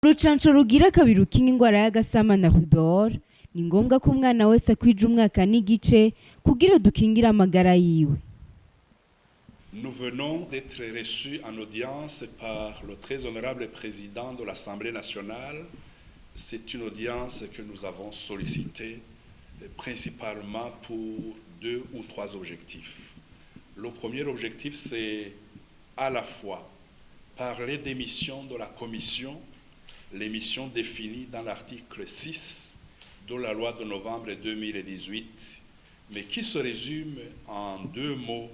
Urucanco rugira kabiri rukinga ingwara y'agasama na rubor ni ngombwa ko umwana wese akwija umwaka n'igice kugira dukingire amagara yiwe. Nous venons d'être reçus en audience par le très honorable président de l'Assemblée nationale. C'est une audience que nous avons sollicitée principalement pour 2 ou 3 objectifs. Le premier objectif, c'est à la fois parler des missions de la Commission, les missions définies dans l'article 6 de la loi de novembre 2018, mais qui se résume en 2 mots: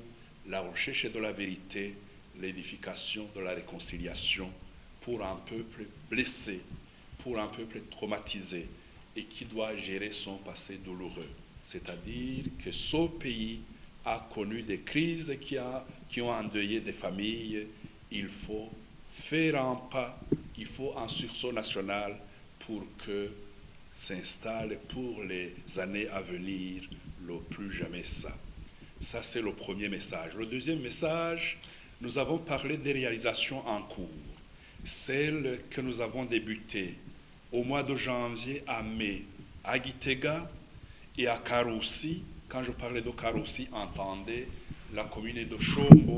la recherche de la vérité, l'édification de la réconciliation pour un peuple blessé, pour un peuple traumatisé et qui doit gérer son passé douloureux. C'est-à-dire que ce pays a connu des crises qui ont endeuillé des familles. Il faut faire un pas, il faut un sursaut national pour que s'installe pour les années à venir le plus jamais ça. Ça, c'est le premier message. Le deuxième message, nous avons parlé des réalisations en cours. Celles que nous avons débutées au mois de janvier à mai à Gitega et à Karoussi. Quand je parlais de Karoussi, entendez la commune de Chombo,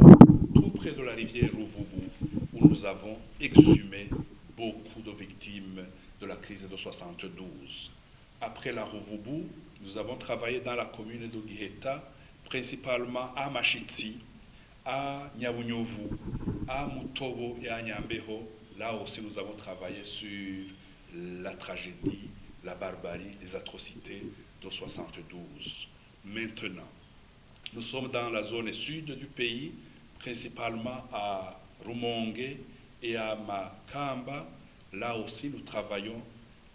tout près de la rivière Ruvubu, où nous avons exhumé beaucoup de victimes de la crise de 72. Après la Ruvubu, nous avons travaillé dans la commune de Giheta, principalement à Machiti, à Nyabunyovu, à Mutobo et à Nyambeho. Là aussi, nous avons travaillé sur la tragédie, la barbarie, les atrocités de 72. Maintenant, nous sommes dans la zone sud du pays, principalement à Rumonge et à Makamba. Là aussi, nous travaillons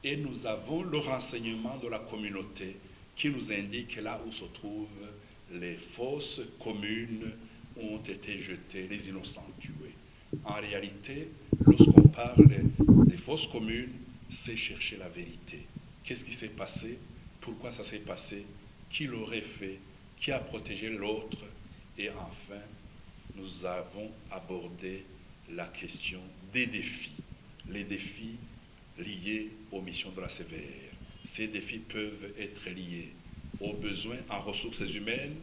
et nous avons le renseignement de la communauté qui nous indique là où se trouvent les fosses communes où ont été jetés les innocents tués. En réalité, lorsqu'on parle des fosses communes, c'est chercher la vérité. Qu'est-ce qui s'est passé? Pourquoi ça s'est passé? Qui l'aurait fait? Qui a protégé l'autre? Et enfin, nous avons abordé la question des défis. Les défis liés aux missions de la CVR. Ces défis peuvent être liés aux besoins en ressources humaines,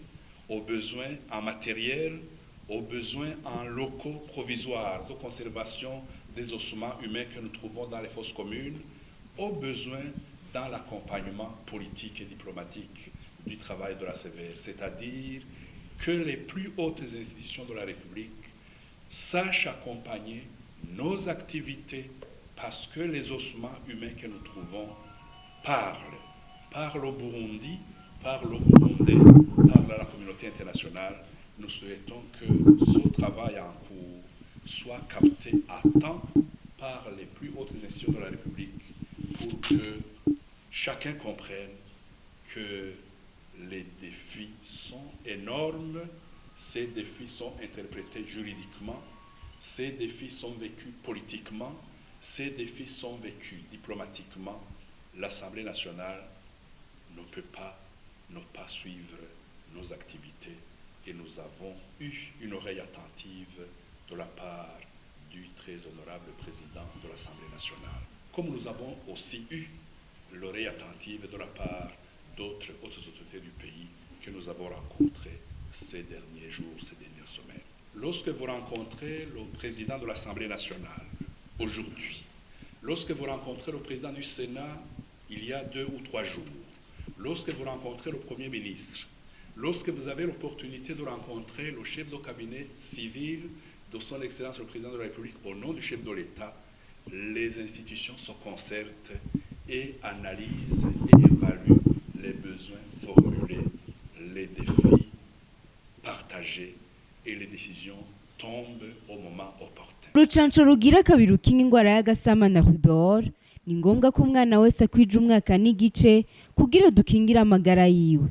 aux besoins en matériel, aux besoins en locaux provisoires de conservation des ossements humains que nous trouvons dans les fosses communes, aux besoins dans l'accompagnement politique et diplomatique du travail de la CVR. C'est-à-dire que les plus hautes institutions de la République sachent accompagner nos activités parce que les ossements humains que nous trouvons parlent au Burundi, parlent au Burundais, parlent à la communauté internationale. Nous souhaitons que ce travail en cours soit capté à temps par les plus hautes institutions de la République pour que chacun comprenne que les défis sont énormes, ces défis sont interprétés juridiquement, ces défis sont vécus politiquement, ces défis sont vécus diplomatiquement. L'Assemblée nationale ne peut pas ne pas suivre nos activités et nous avons eu une oreille attentive de la part du très honorable président de l'Assemblée nationale. Comme nous avons aussi eu l'oreille attentive de la part d'autres hautes autorités du pays que nous avons rencontrées ces derniers jours, ces dernières semaines. Lorsque vous rencontrez le président de l'Assemblée nationale aujourd'hui, lorsque vous rencontrez le président du Sénat il y a 2 ou 3 jours, lorsque vous rencontrez le Premier ministre, lorsque vous avez l'opportunité de rencontrer le chef de cabinet civil de son Excellence le Président de la République au nom du chef de l'État, les institutions se concertent et analysent et évaluent les besoins formulés, les défis partagés et les décisions tombent au moment opportun. Urucanco rugira kabiri rukinga ingwara y'agasama na rubor ni ngombwa ko umwana wese akwija umwaka n'igice kugira dukingire amagara yiwe.